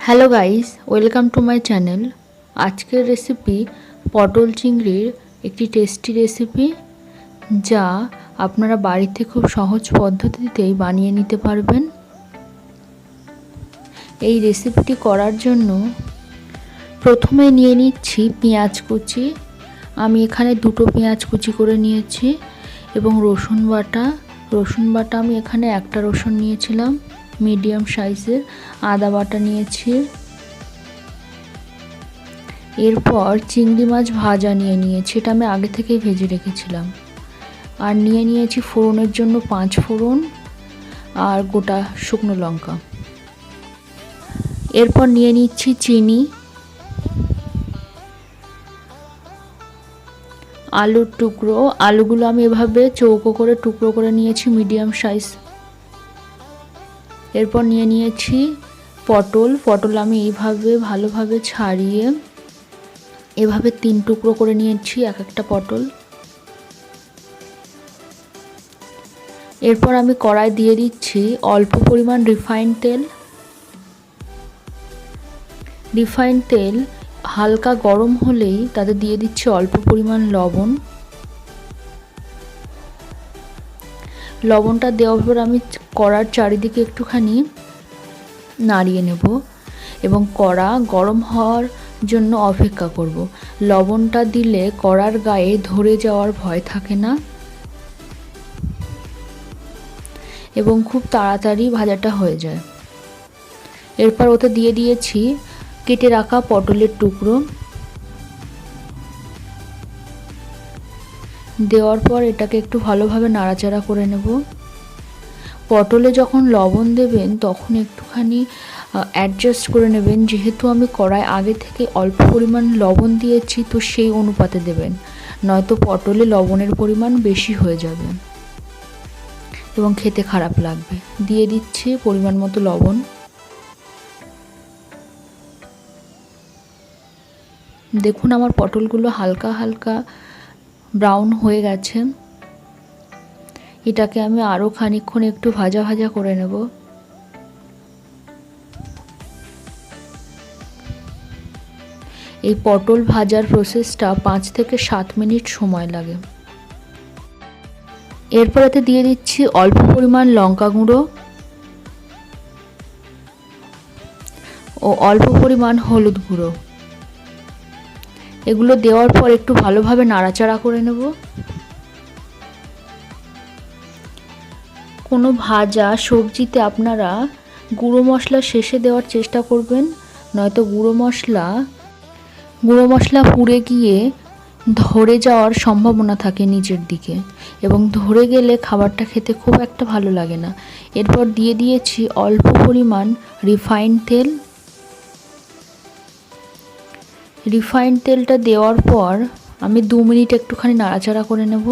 Hello guys, welcome to my channel. আজকের recipe পটল চিংড়ির একটি টেস্টি রেসিপি, যা আপনারা বাড়িতে খুব সহজ পদ্ধতিতেই বানিয়ে নিতে পারবেন। এই রেসিপিটি করার জন্য প্রথমে নিয়ে নিচ্ছি পেঁয়াজ কুচি। আমি এখানে দুটো পেঁয়াজ কুচি করে নিয়েছি এবং রসুন বাটা আমি এখানে একটা রসুন নিয়েছিলাম মিডিয়াম সাইজের। আদা বাটা নিয়েছি। এরপর চিংড়ি মাছ ভাজা নিয়েছি, এটা আমি আগে থেকেই ভেজে রেখেছিলাম। আর নিয়েছি ফোড়নের জন্য 5 ফোড়ন আর গোটা শুকনো লঙ্কা। এরপর নিয়ে নিচ্ছি চিনি, আলুর টুকরো। আলুগুলো আমি এভাবে চৌকো করে টুকরো করে নিয়েছি মিডিয়াম সাইজ। এরপর নিয়েছি পটল আমি এইভাবে ভালোভাবে ছাড়িয়ে এভাবে 3 টুকরো করে নিয়েছি এক একটা পটল। এরপর আমি কড়াই দিয়ে দিচ্ছি অল্প পরিমাণ রিফাইন্ড তেল। হালকা গরম হলেই তাতে দিয়ে দিচ্ছি অল্প পরিমাণ লবণটা দেওয়ার পর আমি কড়ার চারিদিকে একটুখানি নাড়িয়ে নেব এবং কড়া গরম হওয়ার জন্য অপেক্ষা করব। লবণটা দিলে কড়ার গায়ে ধরে যাওয়ার ভয় থাকে না এবং খুব তাড়াতাড়ি ভাজাটা হয়ে যায়। এরপর ওতে দিয়ে দিয়েছি কেটে রাখা পটলের টুকরো। দেওয়ার পর এটাকে একটু ভালোভাবে নাড়াচাড়া করে নেব। পটলে যখন লবণ দেবেন তখন একটুখানি অ্যাডজাস্ট করে নেবেন, যেহেতু আমি কড়াই আগে থেকে অল্প পরিমাণ লবণ দিয়েছি, তো সেই অনুপাতে দেবেন, নয়তো পটলে লবণের পরিমাণ বেশি হয়ে যাবে এবং খেতে খারাপ লাগবে। দিয়ে দিচ্ছি পরিমাণ মতো লবণ। দেখুন আমার পটলগুলো হালকা হালকা ব্রাউন হয়ে গেছে। এটাকে আমি আরও খানিকক্ষণ একটু ভাজা করে নেব। এই পটল ভাজার প্রসেসটা 5 থেকে 7 মিনিট সময় লাগে। এরপর এতে দিয়ে দিচ্ছি অল্প পরিমাণ লঙ্কা গুঁড়ো ও অল্প পরিমাণ হলুদ গুঁড়ো। এগুলো দেওয়ার পর একটু ভালোভাবে নাড়াচাড়া করে নেব। কোনো ভাজা সবজিতে আপনারা গুঁড়ো মশলা শেষে দেওয়ার চেষ্টা করবেন, নয়তো গুঁড়ো মশলা পুড়ে গিয়ে ধরে যাওয়ার সম্ভাবনা থাকে নিচের দিকে, এবং ধরে গেলে খাবারটা খেতে খুব একটা ভালো লাগে না। এরপর দিয়ে দিয়েছি অল্প পরিমাণ রিফাইন্ড তেলটা দেওয়ার পর আমি 2 মিনিট একটুখানি নাড়াচাড়া করে নেব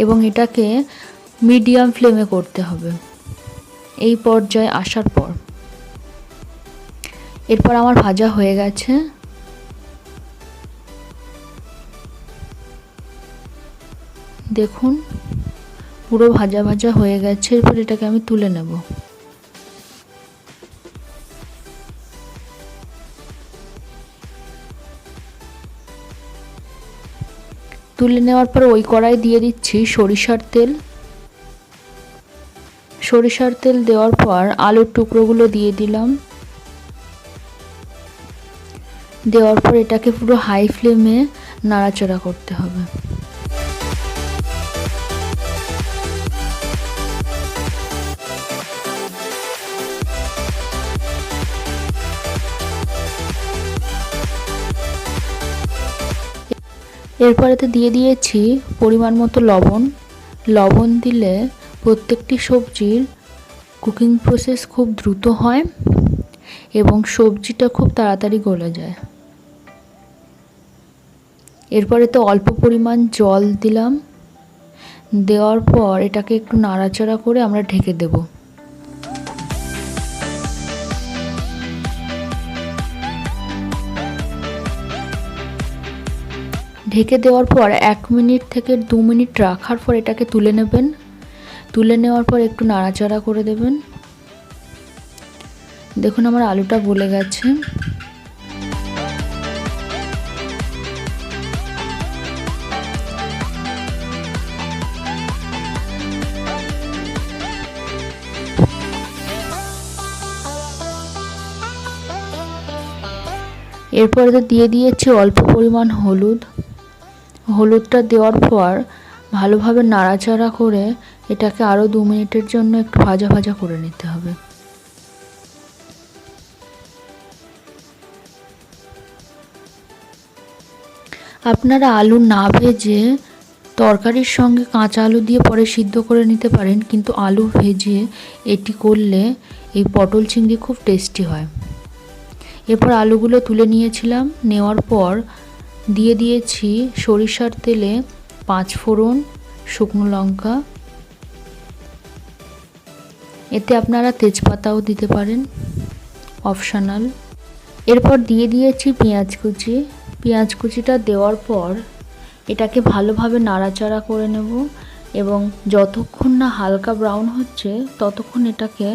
এবং এটাকে মিডিয়াম ফ্লেমে করতে হবে। এই পর্যায়ে আসার পর এরপর আমার ভাজা হয়ে গেছে। দেখুন পুরো ভাজা হয়ে গেছে। এরপর এটাকে আমি তুলে নেব। তুলে নেওয়ার পর ওই কড়াই দিয়ে দিচ্ছি সরিষার তেল দেওয়ার পর আলুর টুকরোগুলো দিয়ে দিলাম। দেওয়ার পর এটাকে পুরো হাই ফ্লেমে নাড়াচাড়া করতে হবে। এরপর এতে দিয়ে দিয়েছি পরিমাণ মতো লবণ দিলে প্রত্যেকটি সবজির কুকিং প্রসেস খুব দ্রুত হয় এবং সবজিটা খুব তাড়াতাড়ি গলে যায়। এরপর এতে অল্প পরিমাণ জল দিলাম। দেওয়ার পর এটাকে একটু নাড়াচাড়া করে আমরা ঢেকে দেব। ঢেকে দেওয়ার পর 1 মিনিট থেকে 2 মিনিট রাখার পর এটাকে তুলে নেবেন। তুলে নেওয়ার পর একটু নাড়াচাড়া করে দেবেন। দেখুন আমার আলুটা গলে গেছে। এরপরে দিয়ে দিয়েছি অল্প পরিমাণ হলুদ। হলুদটা দেওয়ার পর ভালোভাবে নাড়াচাড়া করে এটাকে আরও 2 মিনিটের জন্য একটু ভাজা ভাজা করে নিতে হবে। আপনারা আলু না ভেজে তরকারির সঙ্গে কাঁচা আলু দিয়ে পরে সিদ্ধ করে নিতে পারেন, কিন্তু আলু ভেজে এটি করলে এই পটল চিংড়ি খুব টেস্টি হয়। এরপর আলুগুলো তুলে নিয়েছিলাম, নেওয়ার পর দিয়ে দিয়েছি সরিষার তেলে 5 ফোড়ন, শুকনো লঙ্কা, এতে আপনারা তেজপাতাও দিতে পারেন, অপশনাল। এরপর দিয়ে দিয়েছি পেঁয়াজ কুচি। পেঁয়াজ কুচিটা দেওয়ার পর এটাকে ভালোভাবে নাড়াচাড়া করে নেব এবং যতক্ষণ না হালকা ব্রাউন হচ্ছে ততক্ষণ এটাকে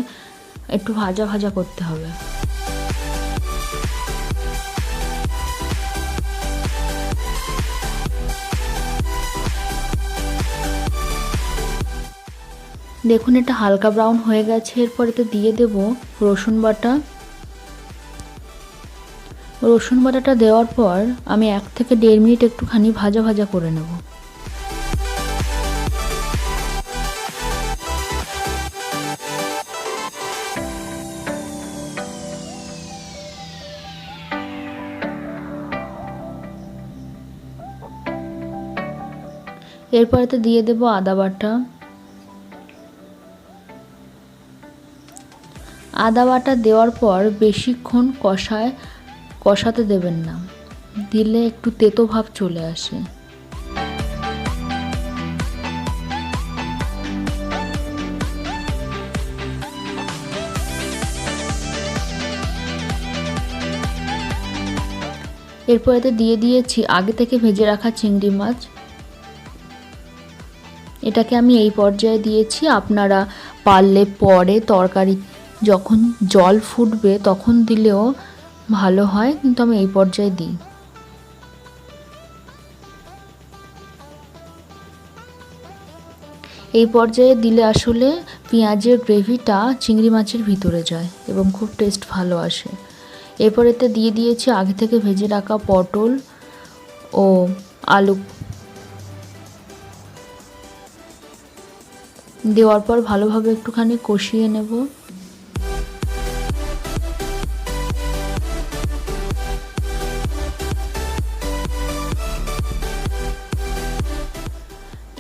একটু ভাজা ভাজা করতে হবে। দেখুন এটা হালকা ব্রাউন হয়ে গেছে। এরপর এতে দিয়ে দেব রসুন বাটা। রসুন বাটাটা দেওয়ার পর আমি 1 থেকে 1.5 মিনিট একটুখানি ভাজা ভাজা করে নেব। এরপর এতে দিয়ে দেব আদা বাটা। আদা বাটা দেওয়ার পর বেশিক্ষণ কষাতে দেবেন না, দিলে একটু তেতো ভাব চলে আসে। এরপর এতে দিয়ে দিয়েছি আগে থেকে ভেজে রাখা চিংড়ি মাছ। এটাকে আমি এই পর্যায়ে দিয়েছি, আপনারা পারলে পরে তরকারি যখন জল ফুটবে তখন দিলেও ভালো হয়, কিন্তু আমি এই পর্যায়ে দিই। এই পর্যায়ে দিলে আসলে পেঁয়াজের গ্রেভিটা চিংড়ি মাছের ভিতরে যায় এবং খুব টেস্ট ভালো আসে। এরপর এতে দিয়ে দিয়েছি আগে থেকে ভেজে রাখা পটল ও আলু। দেওয়ার পর ভালোভাবে একটুখানি কষিয়ে নেব।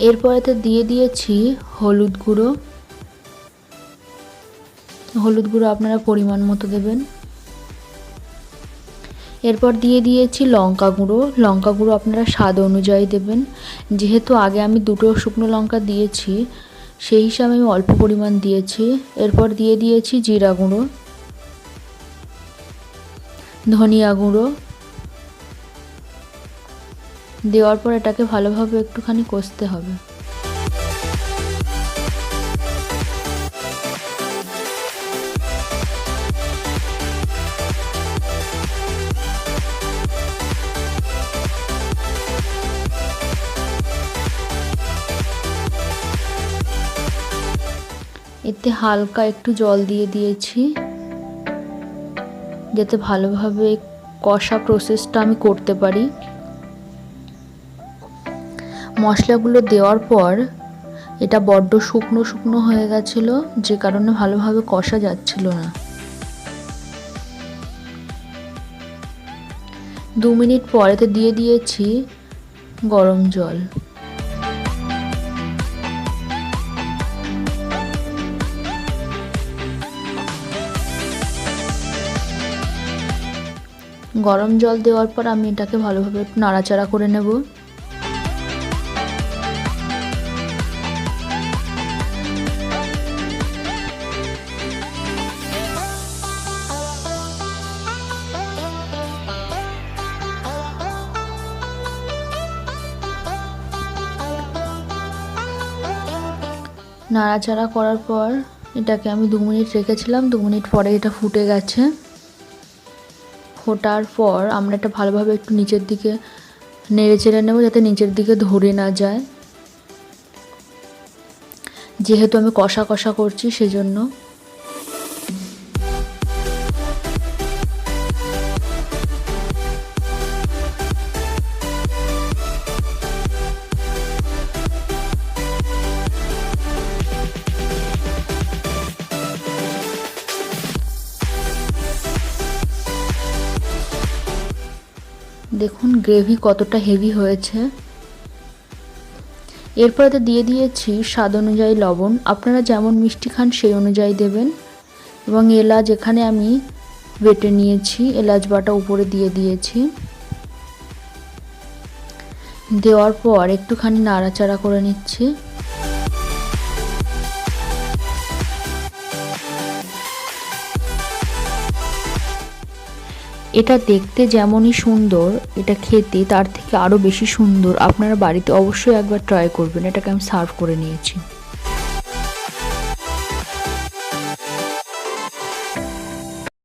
এরপর এতে দিয়ে দিয়েছি হলুদ গুঁড়ো। হলুদ গুঁড়ো আপনারা পরিমাণ মতো দেবেন। এরপর দিয়ে দিয়েছি লঙ্কা গুঁড়ো। লঙ্কা গুঁড়ো আপনারা স্বাদ অনুযায়ী দেবেন। যেহেতু আগে আমি 2টো শুকনো লঙ্কা দিয়েছি সেই হিসাবে আমি অল্প পরিমাণ দিয়েছি। এরপর দিয়ে দিয়েছি জিরা গুঁড়ো, ধনিয়া গুঁড়ো। দেওয়ার পর এটাকে ভালোভাবে একটুখানি কষতে হবে। এতে হালকা একটু জল দিয়ে দিয়েছি যাতে ভালোভাবে কষা প্রসেসটা আমি করতে পারি। মশলাগুলো দেওয়ার পর এটা বড্ড শুকনো শুকনো হয়ে গেছিলো, যে কারণে ভালোভাবে কষা যাচ্ছিল না। 2 মিনিট পরেতে দিয়ে দিয়েছি গরম জল। গরম জল দেওয়ার পর আমি এটাকে ভালোভাবে একটু নাড়াচাড়া করে নেব। নাড়াচাড়া করার পর এটাকে আমি 2 মিনিট রেখেছিলাম, 2 মিনিট পরে এটা ফুটে গেছে। ফোটার পর আমরা এটা ভালোভাবে একটু নিচের দিকে নেড়ে চেড়ে নেব যাতে নিচের দিকে ধরে না যায়, যেহেতু আমি কষা কষা করছি সেজন্য। দেখুন গ্রেভি কতটা হেভি হয়েছে। এরপরে দিয়ে দিয়েছি স্বাদ অনুযায়ী লবণ, আপনারা যেমন মিষ্টি খান সেই অনুযায়ী দেবেন, এবং এলাচ এখানে আমি বেটে নিয়েছি, এলাচ বাটা উপরে দিয়ে দিয়েছি। দেওয়ার পর একটুখানি নাড়াচাড়া করে নিচ্ছি। এটা দেখতে যেমনই সুন্দর, এটা খেতে তার থেকে আরও বেশি সুন্দর। আপনারা বাড়িতে অবশ্যই একবার ট্রাই করবেন। এটাকে আমি সার্ভ করে নিয়েছি।